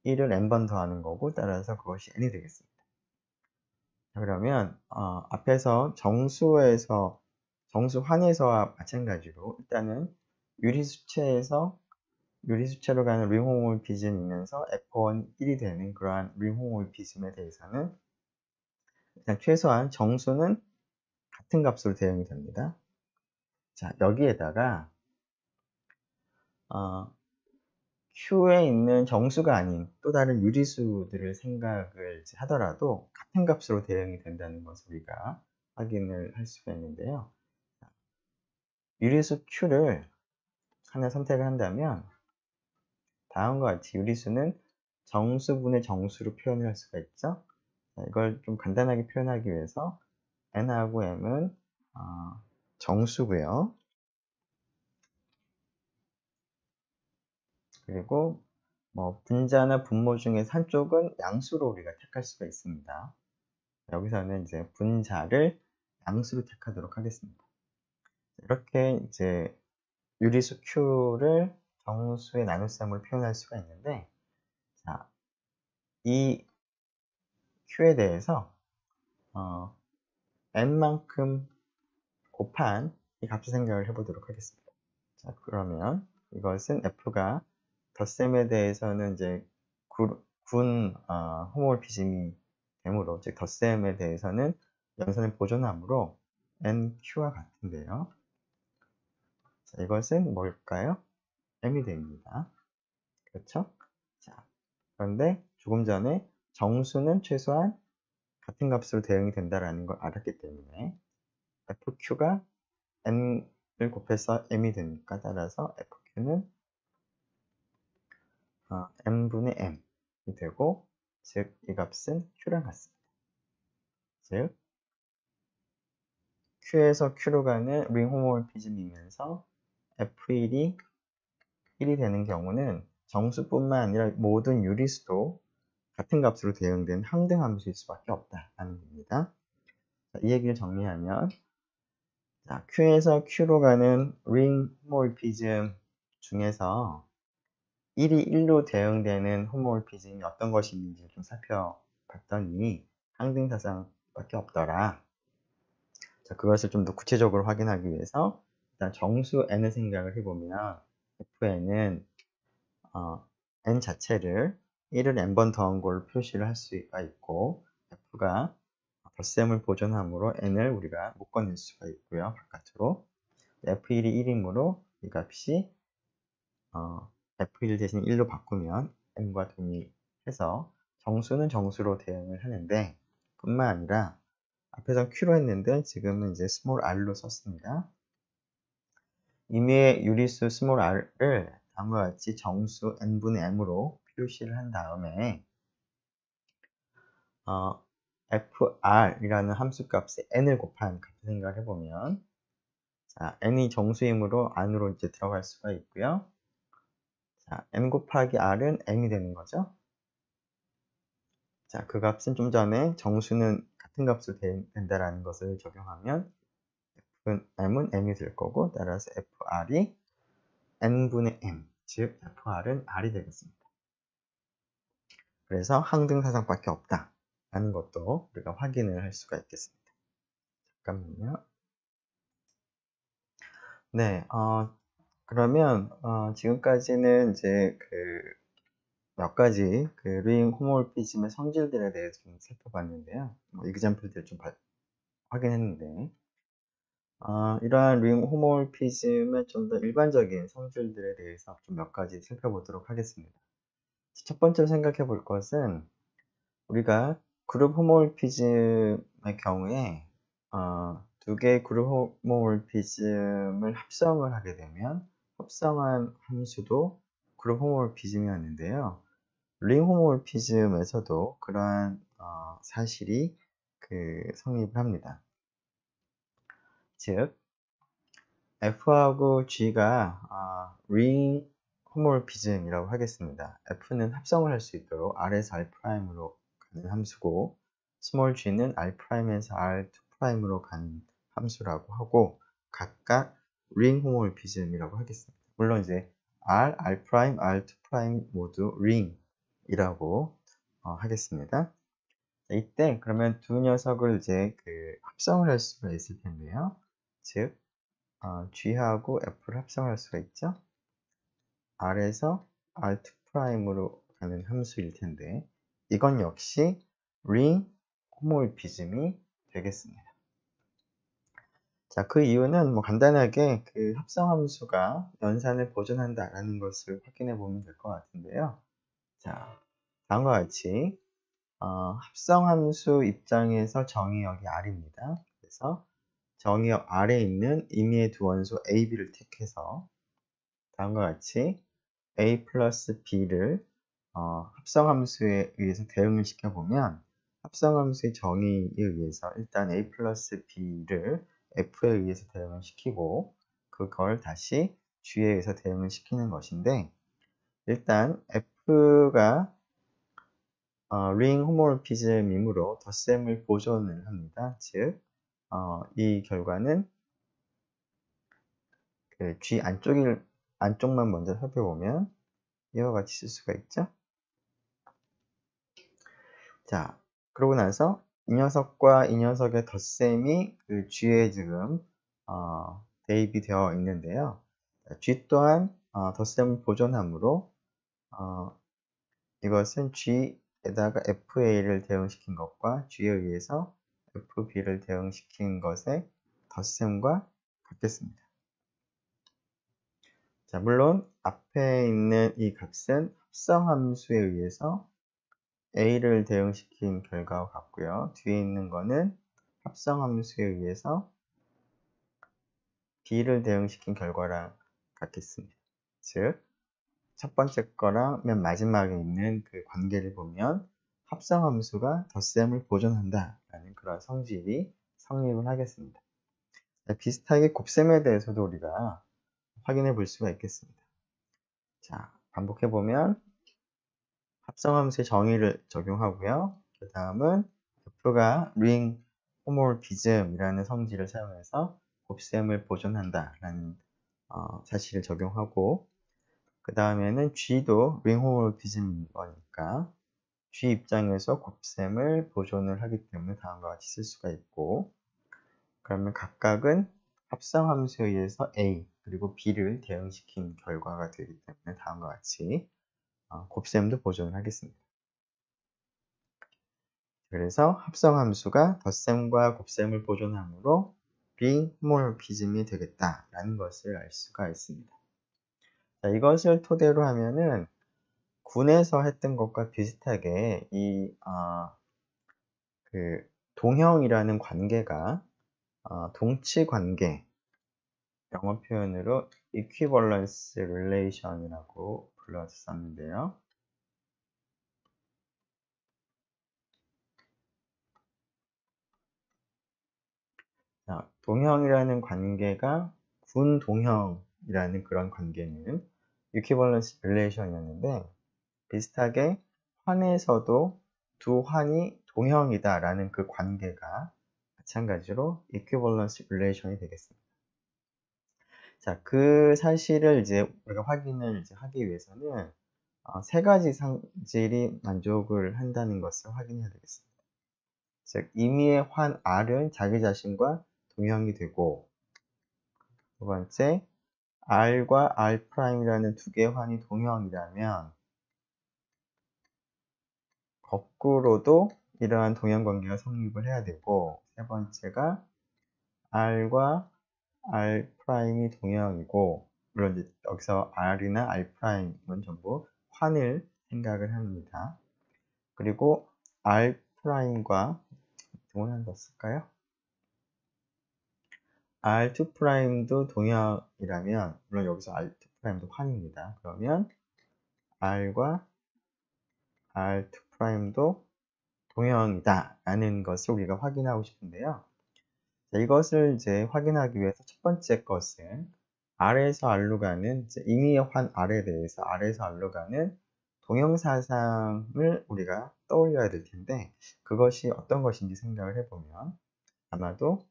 A: 1을 n번 더하는 거고 따라서 그것이 n이 되겠습니다. 그러면 앞에서 정수환에서와 마찬가지로 일단은 유리수체로 가는 링 호모모피즘이면서 F1 1이 되는 그러한 링 호모모피즘에 대해서는 일단 최소한 정수는 같은 값으로 대응이 됩니다. 자, 여기에다가 Q에 있는 정수가 아닌 또 다른 유리수들을 생각을 하더라도 같은 값으로 대응이 된다는 것을 우리가 확인을 할 수가 있는데요. 유리수 Q를 하나 선택을 한다면 다음과 같이 유리수는 정수분의 정수로 표현을 할 수가 있죠. 자, 이걸 좀 간단하게 표현하기 위해서 n하고 m은 정수고요. 그리고 분자나 분모 중에서 한쪽은 양수로 우리가 택할 수가 있습니다. 여기서는 이제 분자를 양수로 택하도록 하겠습니다. 이렇게 이제 유리수 Q를 정수의 나눗셈으로 표현할 수가 있는데, 자, 이 Q에 대해서 n만큼 곱한 이 값을 생각을 해보도록 하겠습니다. 자, 그러면 이것은 F가 덧셈에 대해서는 이제 군 호모모피즘이 되므로, 즉 덧셈에 대해서는 연산을 보존하므로 nq와 같은데요. 자, 이것은 뭘까요? m이 됩니다. 그렇죠? 자, 그런데 조금 전에 정수는 최소한 같은 값으로 대응이 된다는 걸 알았기 때문에 fq가 n을 곱해서 m이 되니까 따라서 fq는 n분의 m이 되고, 즉 이 값은 q랑 같습니다. 즉 q에서 q로 가는 링 호모모피즘이면서 f1이 1이 되는 경우는 정수뿐만 아니라 모든 유리수도 같은 값으로 대응된 항등함수일 수밖에 없다라는 겁니다. 자, 이 얘기를 정리하면, 자, Q에서 Q로 가는 링 호모모피즘 중에서 1이 1로 대응되는 호모모피즘이 어떤 것이 있는지 좀 살펴봤더니 항등사상밖에 없더라. 자, 그것을 좀 더 구체적으로 확인하기 위해서 일단 정수 n을 생각을 해보면 fn은 n 자체를 1을 n번 더한 걸로 표시를 할 수가 있고, f가 덧셈을 보존하므로 n을 우리가 묶어낼 수가 있고요, 바깥으로. F1이 1이므로 이 값이 F1 대신 1로 바꾸면 M과 동일해서 정수는 정수로 대응을 하는데 뿐만 아니라 앞에서 Q로 했는데 지금은 이제 스몰 r로 썼습니다. 임의의 유리수 스몰 r을 다음과 같이 정수 n분의 m으로 표시를 한 다음에 fr이라는 함수값에 n을 곱한 값을 생각을 해보면 자, n이 정수이므로 안으로 이제 들어갈 수가 있고요. 자, n 곱하기 r은 n이 되는 거죠. 자, 그 값은 좀 전에 정수는 같은 값으로 된다라는 것을 적용하면 m은 m이 될 거고 따라서 fr이 n분의 m, 즉 fr은 r이 되겠습니다. 그래서 항등사상밖에 없다 라는 것도 우리가 확인을 할 수가 있겠습니다. 잠깐만요. 네, 그러면 지금까지는 이제 몇 가지 링 호모몰피즘의 성질들에 대해서 좀 살펴봤는데요. 이그젬플들 좀 확인했는데 이러한 링 호모몰피즘의 좀 더 일반적인 성질들에 대해서 좀 몇 가지 살펴보도록 하겠습니다. 첫 번째로 생각해 볼 것은 우리가 그룹 호모몰피즘의 경우에 두 개의 그룹 호모몰피즘을 합성을 하게 되면 합성한 함수도 그룹 호모몰피즘이었는데요. 링 호모몰피즘에서도 그러한 사실이 성립을 합니다. 즉 F하고 G가 링 호모몰피즘이라고 하겠습니다. F는 합성을 할 수 있도록 R에서 R'으로 가는 함수고 스몰 g는 R'에서 R2'으로 가는 함수라고 하고 각각 링 호모몰피즘이라고 하겠습니다. 물론 이제 R, R', R2' 모두 ring이라고 하겠습니다. 이때 그러면 두 녀석을 이제 합성을 할 수가 있을 텐데요. 즉 G하고 F를 합성할 수가 있죠. R에서 R2'으로 가는 함수일 텐데 이건 역시 링 호모몰피즘이 되겠습니다. 자, 그 이유는 간단하게 합성함수가 연산을 보존한다라는 것을 확인해 보면 될 것 같은데요. 자, 다음과 같이 합성함수 입장에서 정의역이 R입니다. 그래서 정의역 R에 있는 임의의 두 원소 A, B를 택해서 다음과 같이 A 플러스 B를 합성함수에 의해서 대응을 시켜보면 합성함수의 정의에 의해서 일단 A 플러스 B를 F에 의해서 대응을 시키고 그걸 다시 G에 의해서 대응을 시키는 것인데 일단 F가 링 호모몰피즘이므로 덧셈을 보존을 합니다. 즉, 이 결과는 G 안쪽만 먼저 살펴보면 이와 같이 쓸 수가 있죠. 자, 그러고 나서 이 녀석과 이 녀석의 덧셈이 G에 지금 대입이 되어 있는데요. G 또한 덧셈을 보존하므로 이것은 G에다가 FA를 대응시킨 것과 G에 의해서 FB를 대응시킨 것의 덧셈과 같겠습니다. 자, 물론 앞에 있는 이 값은 합성함수에 의해서 A를 대응시킨 결과와 같고요. 뒤에 있는 거는 합성함수에 의해서 B를 대응시킨 결과랑 같겠습니다. 즉, 첫 번째 거랑 맨 마지막에 있는 관계를 보면 합성함수가 덧셈을 보존한다라는 그런 성질이 성립을 하겠습니다. 비슷하게 곱셈에 대해서도 우리가 확인해 볼 수가 있겠습니다. 자, 반복해 보면 합성함수의 정의를 적용하고요. 그 다음은 F가 링 호모몰피즘이라는 성질을 사용해서 곱셈을 보존한다라는 사실을 적용하고 그 다음에는 G도 링 호모몰피즘인 거니까 G 입장에서 곱셈을 보존을 하기 때문에 다음과 같이 쓸 수가 있고 그러면 각각은 합성함수에 의해서 A 그리고 B를 대응시킨 결과가 되기 때문에 다음과 같이 곱셈도 보존을 하겠습니다. 그래서 합성함수가 덧셈과 곱셈을 보존하므로 비호모모피즘이 되겠다라는 것을 알 수가 있습니다. 자, 이것을 토대로 하면은 군에서 했던 것과 비슷하게 그 동형이라는 관계가 동치 관계, 영어 표현으로 equivalence relation이라고 불렀었는데요. 자, 동형이라는 관계가 군 동형이라는 그런 관계는 equivalence relation이었는데, 비슷하게 환에서도 두 환이 동형이다라는 그 관계가 마찬가지로 equivalence relation이 되겠습니다. 자, 그 사실을 이제 우리가 확인을 이제 하기 위해서는 세 가지 성질이 만족을 한다는 것을 확인해야 되겠습니다. 즉, 임의의 환 R은 자기 자신과 동형이 되고, 두 번째, R과 R'이라는 두 개의 환이 동형이라면 거꾸로도 이러한 동형관계가 성립을 해야 되고, 세 번째가 R과 R'이 동형이고, 물론 이제 여기서 R이나 R'은 전부 환을 생각을 합니다. 그리고 R'과 동을 하나 더 쓸까요? R2'도 동형이라면, 물론 여기서 R2'도 환입니다. 그러면 R과 R2'도 동형이다 라는 것을 우리가 확인하고 싶은데요. 자, 이것을 이제 확인하기 위해서 첫 번째 것은 R에서 R로 가는 임의의 환 R에 대해서 R에서 R로 가는 동형사상을 우리가 떠올려야 될 텐데, 그것이 어떤 것인지 생각을 해보면 아마도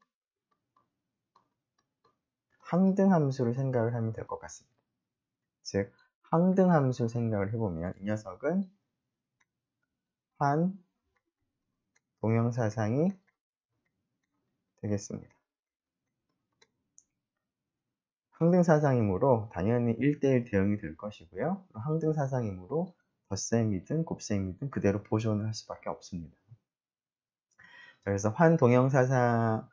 A: 항등함수를 생각을 하면 될 것 같습니다. 즉, 항등함수 생각을 해보면 이 녀석은 환 동형사상이 되겠습니다. 항등사상이므로 당연히 1대1 대응이 될 것이고요. 항등사상이므로 덧셈이든 곱셈이든 그대로 보존을 할 수밖에 없습니다. 그래서 환동형사상,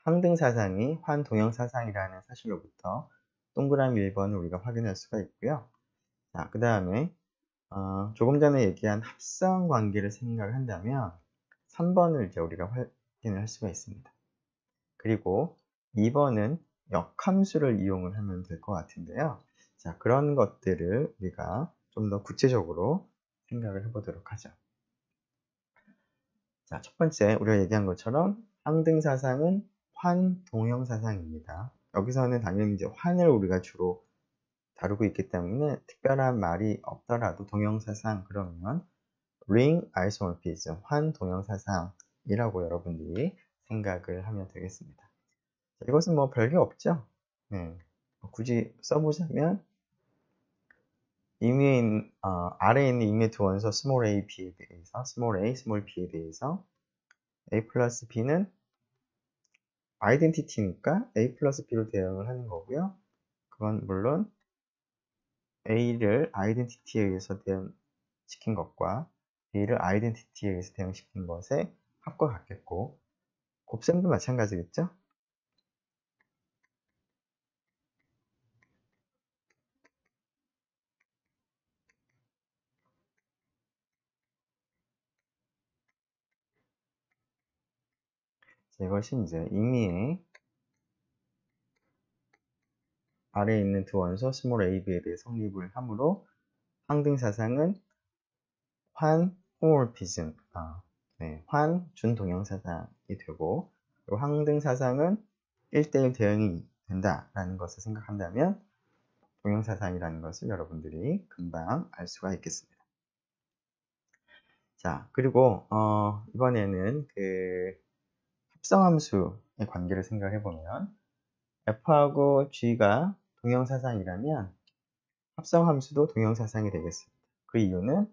A: 항등사상이 환동형사상이라는 사실로부터 동그라미 1번을 우리가 확인할 수가 있고요. 자, 그 다음에 조금 전에 얘기한 합성 관계를 생각을 한다면 3번을 이제 우리가 확인을 할 수가 있습니다. 그리고 2번은 역함수를 이용을 하면 될 것 같은데요. 자, 그런 것들을 우리가 좀 더 구체적으로 생각을 해보도록 하죠. 자, 첫 번째 우리가 얘기한 것처럼 항등사상은 환동형사상입니다. 여기서는 당연히 이제 환을 우리가 주로 다루고 있기 때문에 특별한 말이 없더라도 동형사상 그러면 ring isomorphism, 환동형사상이라고 여러분들이 생각을 하면 되겠습니다. 자, 이것은 뭐 별게 없죠. 굳이 써보자면 아래에 있는 임의 두 원소 small a, b에 대해서 small a, small b에 대해서 a 플러스 b는 아이덴티티니까 a 플러스 b로 대응을 하는 거고요. 그건 물론 a를 아이덴티티에 의해서 대응시킨 것과 b를 아이덴티티에 의해서 대응시킨 것의 합과 같겠고, 곱셈도 마찬가지겠죠. 이것이 이제 임의의 아래에 있는 두 원소 스몰 a, b에 대해 성립을 하므로 항등사상은 환호몰피즘, 환준동형사상이 되고, 그리고 항등사상은 1대1 대응이 된다라는 것을 생각한다면 동형사상이라는 것을 여러분들이 금방 알 수가 있겠습니다. 자, 그리고 이번에는 그 합성함수의 관계를 생각해 보면 f하고 g가 동형사상이라면 합성함수도 동형사상이 되겠습니다. 그 이유는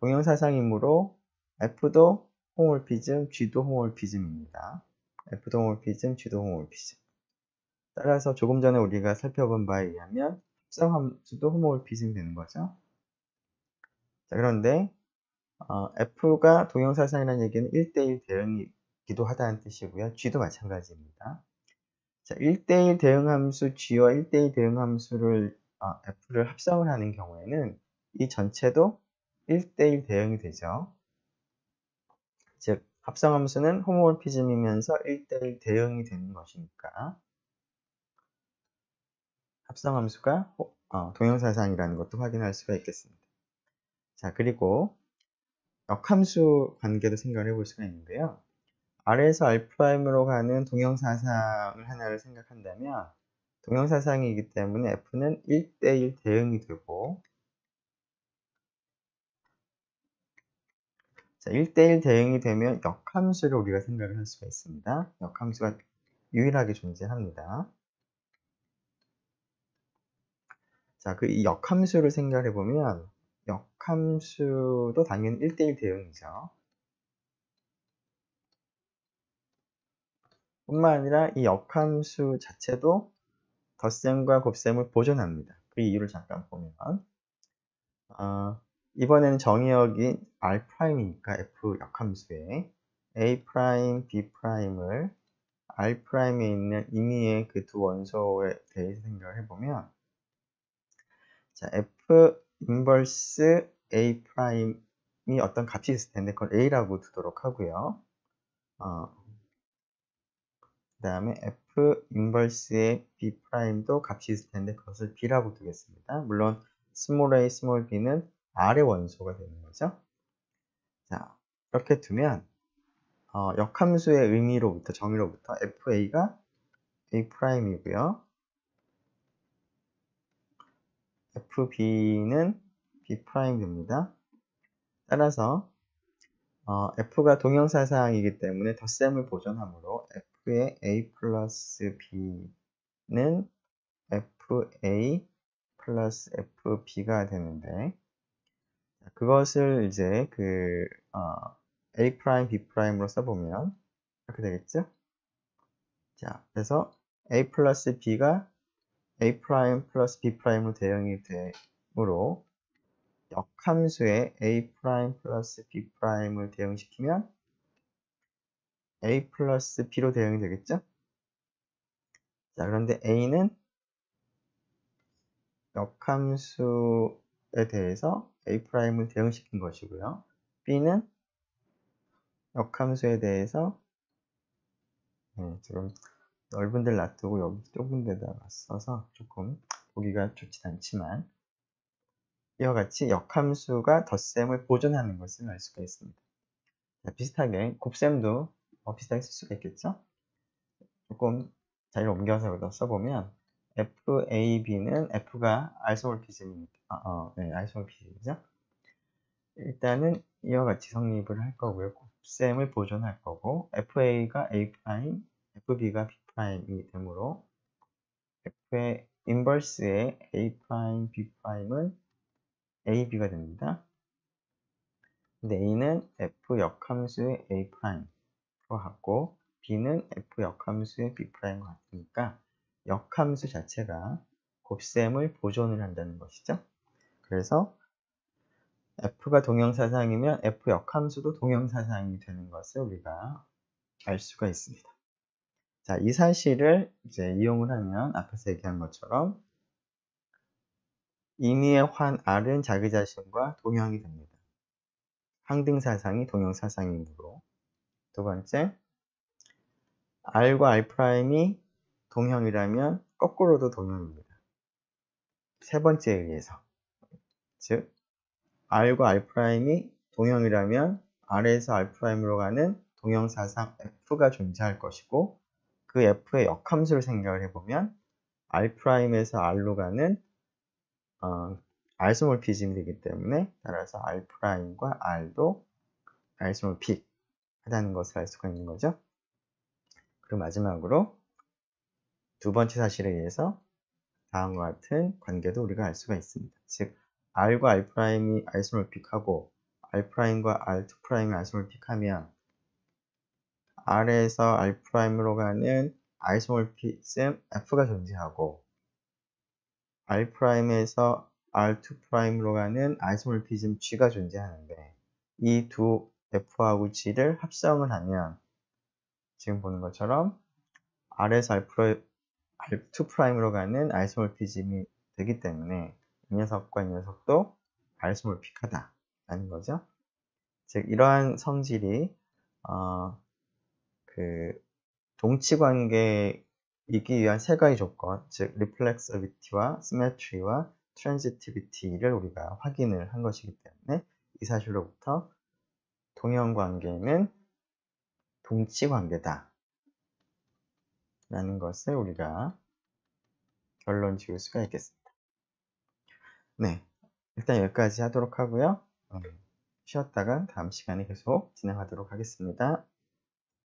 A: 동형사상이므로 f도 호몰피즘, g도 호몰피즘입니다. f도 호몰피즘, g도 호몰피즘. 따라서 조금 전에 우리가 살펴본 바에 의하면 합성함수도 호몰피즘이 되는 거죠. 자, 그런데 f가 동형사상이라는 얘기는 1대1 대응이 하다는 뜻이고요. G도 마찬가지입니다. 자, 1대1 대응함수 G와 1대1 대응함수를 F를 합성을 하는 경우에는 이 전체도 1대1 대응이 되죠. 즉 합성함수는 호모몰피즘이면서 1대1 대응이 되는 것이니까 합성함수가 동형사상이라는 것도 확인할 수가 있겠습니다. 자, 그리고 역함수 관계도 생각을 해볼 수가 있는데요. R에서 R'으로 가는 동형사상을 하나를 생각한다면 동형사상이기 때문에 F는 1대1 대응이 되고, 자, 1대1 대응이 되면 역함수를 우리가 생각을 할 수가 있습니다. 역함수가 유일하게 존재합니다. 자, 이 역함수를 생각해 보면 역함수도 당연히 1대1 대응이죠. 뿐만 아니라 이 역함수 자체도 덧셈과 곱셈을 보존합니다. 그 이유를 잠깐 보면 이번에는 정의역이 R'이니까 F 역함수에 A', B'을 R'에 있는 임의의 그 두 원소에 대해서 생각을 해보면, 자, F 인버스 A'이 어떤 값이 있을 텐데 그걸 A라고 두도록 하고요. 그 다음에 F 인버스의 B'도 값이 있을 텐데 그것을 B라고 두겠습니다. 물론 스몰 a, 스몰 b는 R의 원소가 되는 거죠. 자, 이렇게 두면 역함수의 의미로부터, 정의로부터 FA가 A'이고요. FB는 B' 됩니다. 따라서 F가 동형사상이기 때문에 덧셈을 보존하므로 F의 A 플러스 B는 FA 플러스 FB가 되는데, 그것을 이제 A', B'로 써보면 이렇게 되겠죠? 자, 그래서 A 플러스 B가 A' 플러스 B'로 대응이 되므로 역함수에 A' 플러스 B'을 대응시키면 A 플러스 B로 대응이 되겠죠? 자, 그런데 A는 역함수에 대해서 A'을 대응시킨 것이고요. B는 역함수에 대해서 지금 넓은 데를 놔두고 여기 좁은 데다가 써서 조금 보기가 좋지 않지만, 이와 같이 역함수가 덧셈을 보존하는 것을 알 수가 있습니다. 자, 비슷하게 곱셈도 비슷하게 쓸 수가 있겠죠? 조금 자리를 옮겨서 써보면 FAB는 F가 아이소몰피즘이니까 네, 아이소몰피즘이죠. 일단은 이와 같이 성립을 할 거고요. 곱셈을 보존할 거고, FA가 A', FB가 B'이 되므로 F의 인버스의 A', B'은 AB가 됩니다. 근데 A는 F 역함수의 A'과 같고 B는 F 역함수의 B'과 같으니까 역함수 자체가 곱셈을 보존을 한다는 것이죠. 그래서 F가 동형사상이면 F 역함수도 동형사상이 되는 것을 우리가 알 수가 있습니다. 자, 이 사실을 이제 이용을 하면 앞에서 얘기한 것처럼 임의의 환 R은 자기 자신과 동형이 됩니다. 항등사상이 동형사상이므로. 두 번째, R과 R'이 동형이라면 거꾸로도 동형입니다. 세 번째에 의해서. 즉, R과 R'이 동형이라면 R에서 R'으로 가는 동형사상 F가 존재할 것이고, 그 F의 역함수를 생각을 해보면 R'에서 R로 가는 아이소몰피즘이 되기 때문에, 따라서 R'과 R도 아이소몰픽하다는 것을 알 수가 있는 거죠. 그리고 마지막으로 두 번째 사실에 의해서 다음과 같은 관계도 우리가 알 수가 있습니다. 즉, R과 R'이 아이소몰픽하고 R'과 R2'이 아이소몰픽하면 R에서 R'으로 가는 아이소몰피즘 F가 존재하고 R'에서 R2'으로 가는 아이소몰피즘 G가 존재하는데, 이 두 F하고 G를 합성을 하면 지금 보는 것처럼 R에서 R2'으로 가는 아이소몰피즘이 되기 때문에 이 녀석과 이 녀석도 아이소몰픽하다 라는 거죠. 즉 이러한 성질이 그 동치관계이기 위한 세 가지 조건, 즉 reflexivity와 symmetry와 transitivity를 우리가 확인을 한 것이기 때문에 이 사실로부터 동형관계는 동치관계다 라는 것을 우리가 결론 지을 수가 있겠습니다. 네, 일단 여기까지 하도록 하고요. 쉬었다가 다음 시간에 계속 진행하도록 하겠습니다.